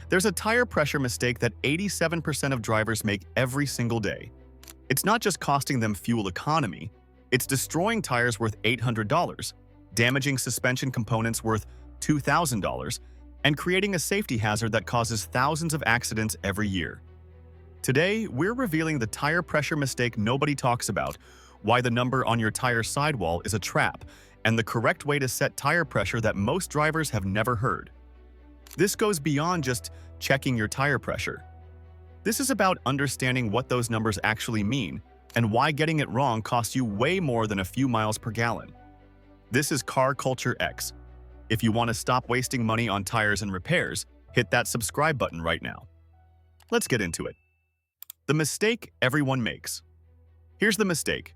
There's a tire pressure mistake that 87% of drivers make every single day. It's not just costing them fuel economy, it's destroying tires worth $800, damaging suspension components worth $2,000, and creating a safety hazard that causes thousands of accidents every year. Today, we're revealing the tire pressure mistake nobody talks about, why the number on your tire sidewall is a trap, and the correct way to set tire pressure that most drivers have never heard. This goes beyond just checking your tire pressure. This is about understanding what those numbers actually mean and why getting it wrong costs you way more than a few miles per gallon. This is CarCulture-X. If you want to stop wasting money on tires and repairs, hit that subscribe button right now. Let's get into it. The mistake everyone makes. Here's the mistake.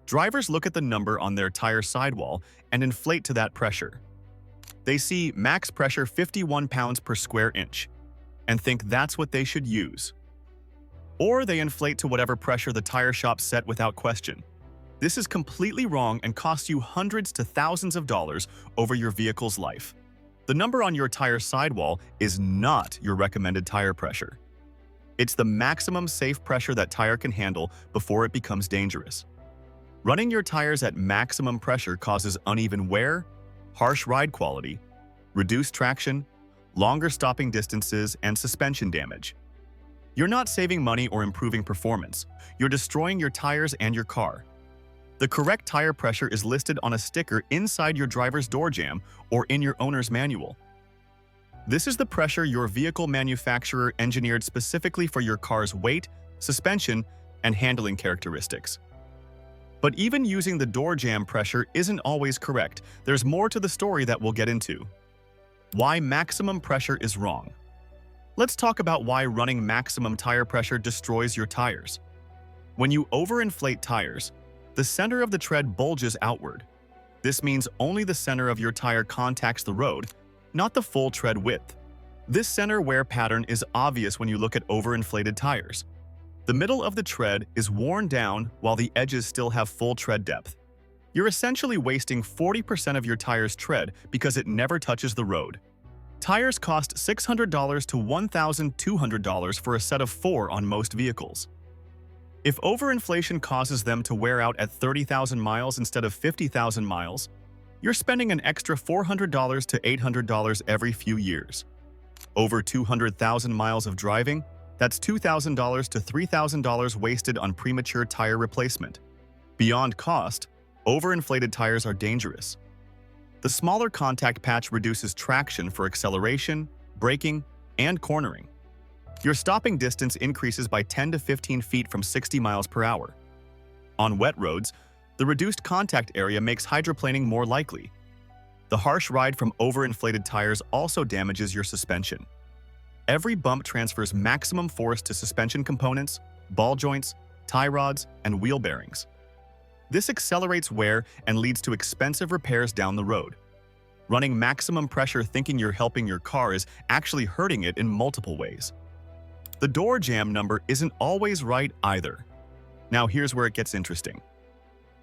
Drivers look at the number on their tire sidewall and inflate to that pressure. They see max pressure 51 pounds per square inch and think that's what they should use. Or they inflate to whatever pressure the tire shop set without question. This is completely wrong and costs you hundreds to thousands of dollars over your vehicle's life. The number on your tire sidewall is not your recommended tire pressure. It's the maximum safe pressure that tire can handle before it becomes dangerous. Running your tires at maximum pressure causes uneven wear, harsh ride quality, reduced traction, longer stopping distances, and suspension damage. You're not saving money or improving performance. You're destroying your tires and your car. The correct tire pressure is listed on a sticker inside your driver's door jamb or in your owner's manual. This is the pressure your vehicle manufacturer engineered specifically for your car's weight, suspension, and handling characteristics. But even using the door jamb pressure isn't always correct. There's more to the story that we'll get into. Why maximum pressure is wrong. Let's talk about why running maximum tire pressure destroys your tires. When you overinflate tires, the center of the tread bulges outward. This means only the center of your tire contacts the road, not the full tread width. This center wear pattern is obvious when you look at overinflated tires. The middle of the tread is worn down while the edges still have full tread depth. You're essentially wasting 40% of your tire's tread because it never touches the road. Tires cost $600 to $1,200 for a set of 4 on most vehicles. If overinflation causes them to wear out at 30,000 miles instead of 50,000 miles, you're spending an extra $400 to $800 every few years. Over 200,000 miles of driving, that's $2,000 to $3,000 wasted on premature tire replacement. Beyond cost, overinflated tires are dangerous. The smaller contact patch reduces traction for acceleration, braking, and cornering. Your stopping distance increases by 10 to 15 feet from 60 miles per hour. On wet roads, the reduced contact area makes hydroplaning more likely. The harsh ride from overinflated tires also damages your suspension. Every bump transfers maximum force to suspension components, ball joints, tie rods, and wheel bearings. This accelerates wear and leads to expensive repairs down the road. Running maximum pressure thinking you're helping your car is actually hurting it in multiple ways. The door jamb number isn't always right either. Now here's where it gets interesting.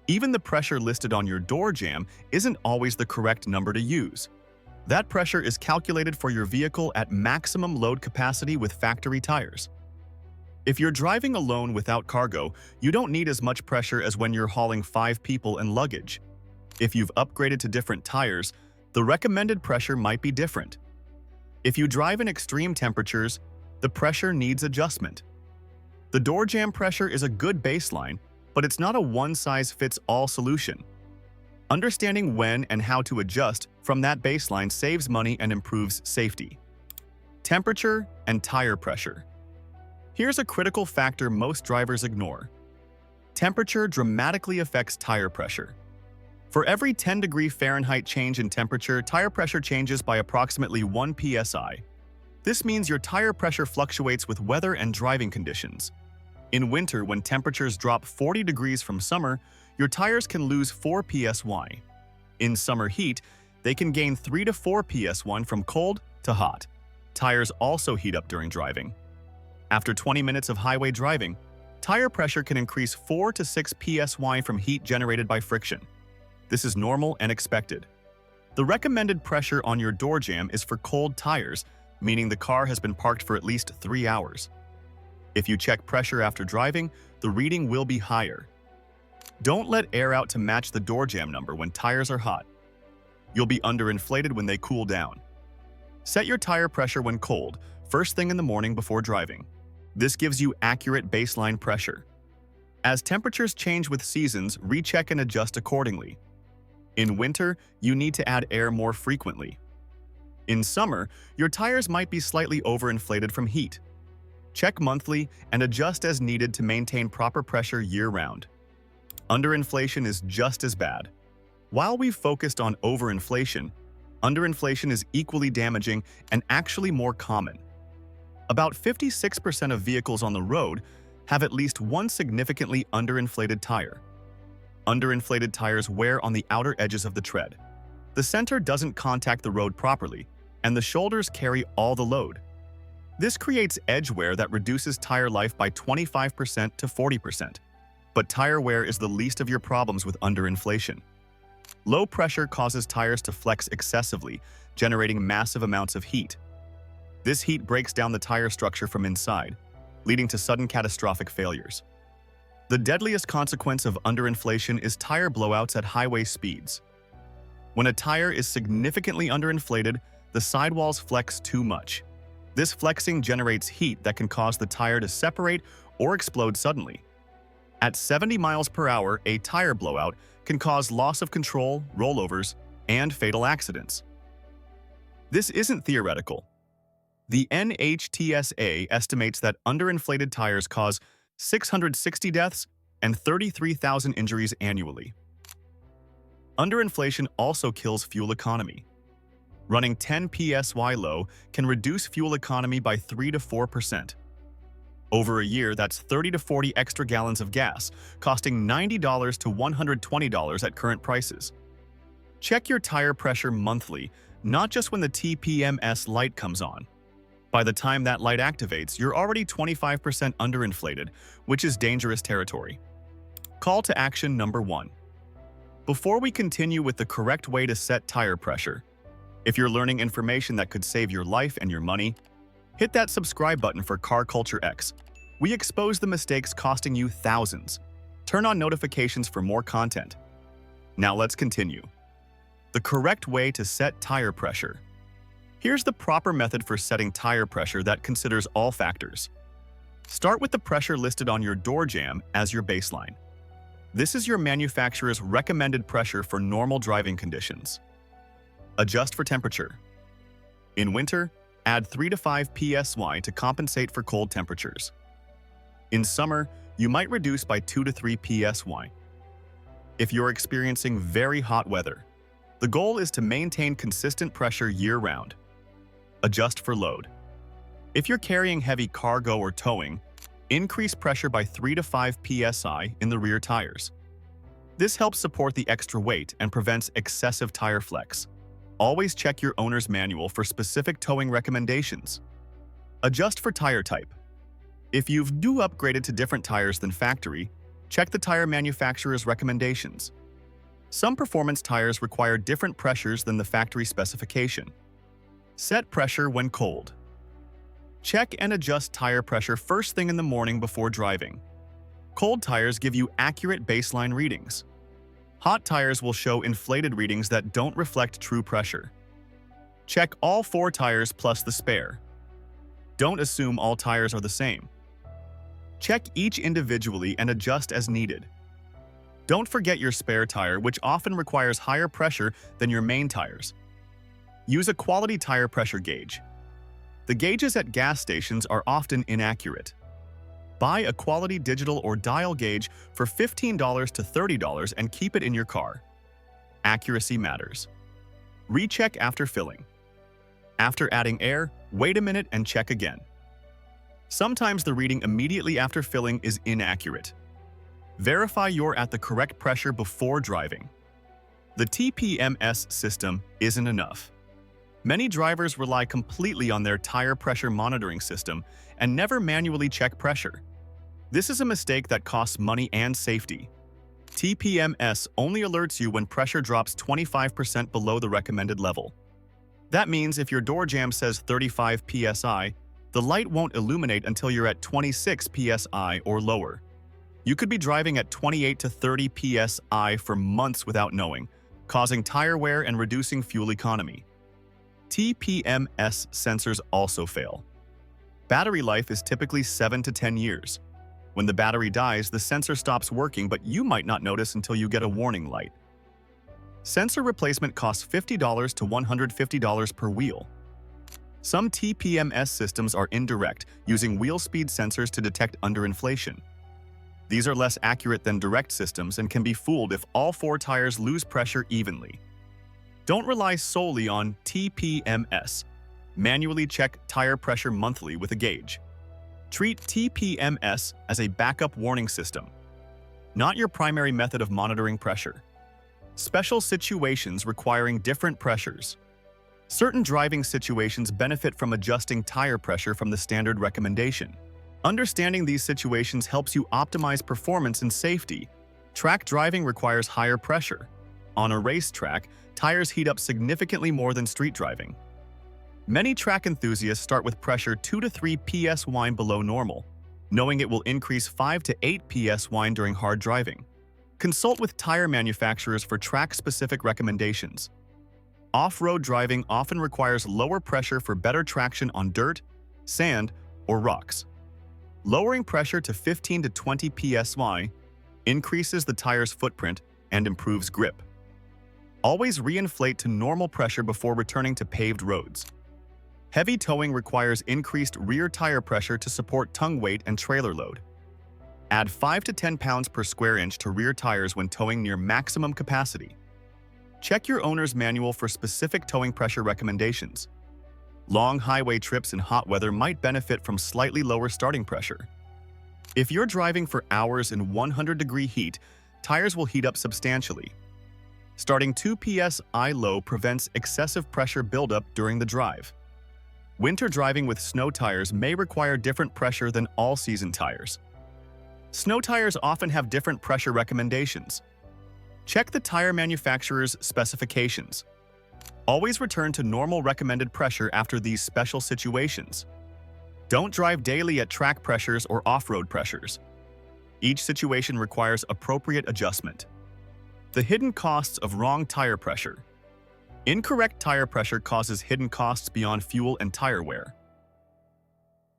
Even the pressure listed on your door jamb isn't always the correct number to use. That pressure is calculated for your vehicle at maximum load capacity with factory tires. If you're driving alone without cargo, you don't need as much pressure as when you're hauling 5 people and luggage. If you've upgraded to different tires, the recommended pressure might be different. If you drive in extreme temperatures, the pressure needs adjustment. The door jamb pressure is a good baseline, but it's not a one-size-fits-all solution. Understanding when and how to adjust from that baseline saves money and improves safety. Temperature and tire pressure. Here's a critical factor most drivers ignore. Temperature dramatically affects tire pressure. For every 10-degree Fahrenheit change in temperature, tire pressure changes by approximately 1 psi. This means your tire pressure fluctuates with weather and driving conditions. In winter, when temperatures drop 40 degrees from summer, your tires can lose 4 psi. In summer heat, they can gain 3 to 4 psi from cold to hot. Tires also heat up during driving. After 20 minutes of highway driving, tire pressure can increase 4 to 6 psi from heat generated by friction. This is normal and expected. The recommended pressure on your door jamb is for cold tires, meaning the car has been parked for at least 3 hours. If you check pressure after driving, the reading will be higher. Don't let air out to match the door jam number when tires are hot. You'll be underinflated when they cool down. Set your tire pressure when cold, first thing in the morning before driving. This gives you accurate baseline pressure. As temperatures change with seasons, recheck and adjust accordingly. In winter, you need to add air more frequently. In summer, your tires might be slightly overinflated from heat. Check monthly and adjust as needed to maintain proper pressure year-round. Underinflation is just as bad. While we've focused on overinflation, underinflation is equally damaging and actually more common. About 56% of vehicles on the road have at least one significantly underinflated tire. Underinflated tires wear on the outer edges of the tread. The center doesn't contact the road properly, and the shoulders carry all the load. This creates edge wear that reduces tire life by 25% to 40%. But tire wear is the least of your problems with underinflation. Low pressure causes tires to flex excessively, generating massive amounts of heat. This heat breaks down the tire structure from inside, leading to sudden catastrophic failures. The deadliest consequence of underinflation is tire blowouts at highway speeds. When a tire is significantly underinflated, the sidewalls flex too much. This flexing generates heat that can cause the tire to separate or explode suddenly. At 70 miles per hour, a tire blowout can cause loss of control, rollovers, and fatal accidents. This isn't theoretical. The NHTSA estimates that underinflated tires cause 660 deaths and 33,000 injuries annually. Underinflation also kills fuel economy. Running 10 PSY low can reduce fuel economy by 3 to 4%. Over a year, that's 30 to 40 extra gallons of gas, costing $90 to $120 at current prices. Check your tire pressure monthly, not just when the TPMS light comes on. By the time that light activates, you're already 25% underinflated, which is dangerous territory. Call to action number 1. Before we continue with the correct way to set tire pressure, if you're learning information that could save your life and your money, hit that subscribe button for CarCulture-X. We expose the mistakes costing you thousands. Turn on notifications for more content. Now let's continue. The correct way to set tire pressure. Here's the proper method for setting tire pressure that considers all factors. Start with the pressure listed on your door jamb as your baseline. This is your manufacturer's recommended pressure for normal driving conditions. Adjust for temperature. In winter, add 3 to 5 PSY to compensate for cold temperatures. In summer, you might reduce by 2 to 3 PSY. If you're experiencing very hot weather, the goal is to maintain consistent pressure year-round. Adjust for load. If you're carrying heavy cargo or towing, increase pressure by 3 to 5 PSI in the rear tires. This helps support the extra weight and prevents excessive tire flex. Always check your owner's manual for specific towing recommendations. Adjust for tire type. If you've upgraded to different tires than factory, check the tire manufacturer's recommendations. Some performance tires require different pressures than the factory specification. Set pressure when cold. Check and adjust tire pressure first thing in the morning before driving. Cold tires give you accurate baseline readings. Hot tires will show inflated readings that don't reflect true pressure. Check all 4 tires plus the spare. Don't assume all tires are the same. Check each individually and adjust as needed. Don't forget your spare tire, which often requires higher pressure than your main tires. Use a quality tire pressure gauge. The gauges at gas stations are often inaccurate. Buy a quality digital or dial gauge for $15 to $30 and keep it in your car. Accuracy matters. Recheck after filling. After adding air, wait a minute and check again. Sometimes the reading immediately after filling is inaccurate. Verify you're at the correct pressure before driving. The TPMS system isn't enough. Many drivers rely completely on their tire pressure monitoring system and never manually check pressure. This is a mistake that costs money and safety. TPMS only alerts you when pressure drops 25% below the recommended level. That means if your door jamb says 35 psi, the light won't illuminate until you're at 26 psi or lower. You could be driving at 28 to 30 psi for months without knowing, causing tire wear and reducing fuel economy. TPMS sensors also fail. Battery life is typically 7 to 10 years. When the battery dies, the sensor stops working, but you might not notice until you get a warning light. Sensor replacement costs $50 to $150 per wheel. Some TPMS systems are indirect, using wheel speed sensors to detect underinflation. These are less accurate than direct systems and can be fooled if all four tires lose pressure evenly. Don't rely solely on TPMS. Manually check tire pressure monthly with a gauge. Treat TPMS as a backup warning system, not your primary method of monitoring pressure. Special situations requiring different pressures. Certain driving situations benefit from adjusting tire pressure from the standard recommendation. Understanding these situations helps you optimize performance and safety. Track driving requires higher pressure. On a racetrack, tires heat up significantly more than street driving. Many track enthusiasts start with pressure 2 to 3 psi below normal, knowing it will increase 5 to 8 psi during hard driving. Consult with tire manufacturers for track-specific recommendations. Off-road driving often requires lower pressure for better traction on dirt, sand, or rocks. Lowering pressure to 15 to 20 psi increases the tire's footprint and improves grip. Always reinflate to normal pressure before returning to paved roads. Heavy towing requires increased rear tire pressure to support tongue weight and trailer load. Add 5 to 10 pounds per square inch to rear tires when towing near maximum capacity. Check your owner's manual for specific towing pressure recommendations. Long highway trips in hot weather might benefit from slightly lower starting pressure. If you're driving for hours in 100-degree heat, tires will heat up substantially. Starting 2 psi low prevents excessive pressure buildup during the drive. Winter driving with snow tires may require different pressure than all-season tires. Snow tires often have different pressure recommendations. Check the tire manufacturer's specifications. Always return to normal recommended pressure after these special situations. Don't drive daily at track pressures or off-road pressures. Each situation requires appropriate adjustment. The hidden costs of wrong tire pressure. Incorrect tire pressure causes hidden costs beyond fuel and tire wear.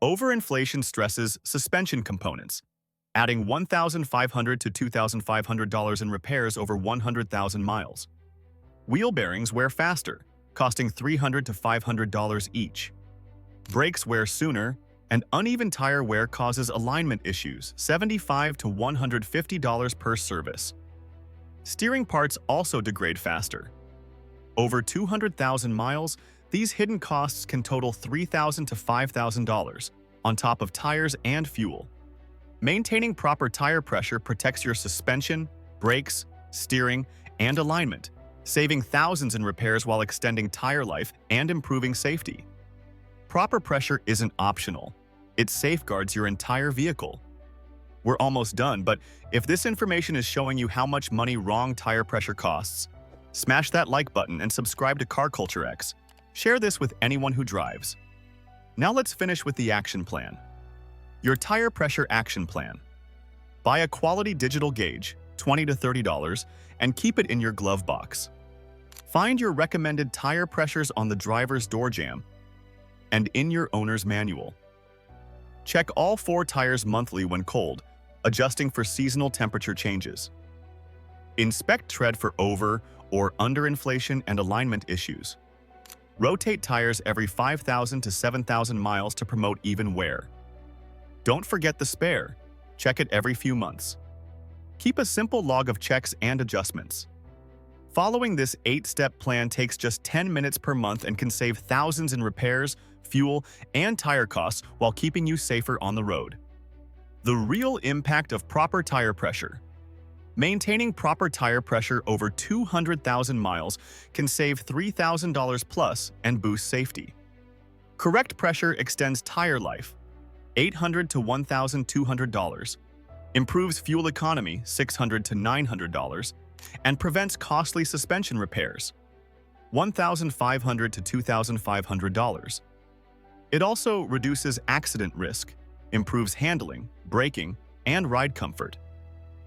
Overinflation stresses suspension components, adding $1,500 to $2,500 in repairs over 100,000 miles. Wheel bearings wear faster, costing $300 to $500 each. Brakes wear sooner, and uneven tire wear causes alignment issues, $75 to $150 per service. Steering parts also degrade faster. Over 200,000 miles, these hidden costs can total $3,000 to $5,000, on top of tires and fuel. Maintaining proper tire pressure protects your suspension, brakes, steering, and alignment, saving thousands in repairs while extending tire life and improving safety. Proper pressure isn't optional. It safeguards your entire vehicle. We're almost done, but if this information is showing you how much money wrong tire pressure costs, smash that like button and subscribe to CarCulture-X. Share this with anyone who drives. Now let's finish with the action plan. Your tire pressure action plan. Buy a quality digital gauge, $20 to $30, and keep it in your glove box. Find your recommended tire pressures on the driver's door jamb and in your owner's manual. Check all 4 tires monthly when cold, adjusting for seasonal temperature changes. Inspect tread for over or underinflation and alignment issues. Rotate tires every 5,000 to 7,000 miles to promote even wear. Don't forget the spare. Check it every few months. Keep a simple log of checks and adjustments. Following this 8-step plan takes just 10 minutes per month and can save thousands in repairs, fuel, and tire costs while keeping you safer on the road. The real impact of proper tire pressure. Maintaining proper tire pressure over 200,000 miles can save $3,000 plus and boost safety. Correct pressure extends tire life, $800 to $1,200, improves fuel economy, $600 to $900, and prevents costly suspension repairs. $1,500 to $2,500. It also reduces accident risk, improves handling, braking, and ride comfort.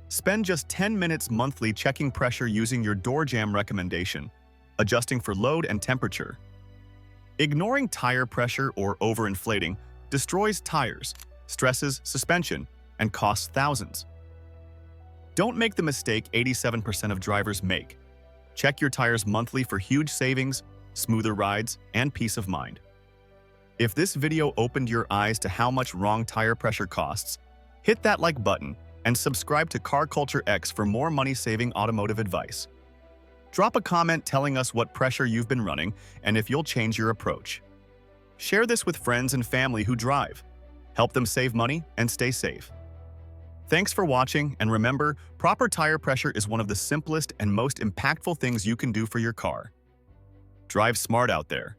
Spend just 10 minutes monthly checking pressure using your door jam recommendation, adjusting for load and temperature. Ignoring tire pressure or overinflating destroys tires, stresses suspension, and costs thousands. Don't make the mistake 87% of drivers make. Check your tires monthly for huge savings, smoother rides, and peace of mind. If this video opened your eyes to how much wrong tire pressure costs, hit that like button and subscribe to CarCulture-X for more money-saving automotive advice. Drop a comment telling us what pressure you've been running and if you'll change your approach. Share this with friends and family who drive. Help them save money and stay safe. Thanks for watching, and remember, proper tire pressure is one of the simplest and most impactful things you can do for your car. Drive smart out there.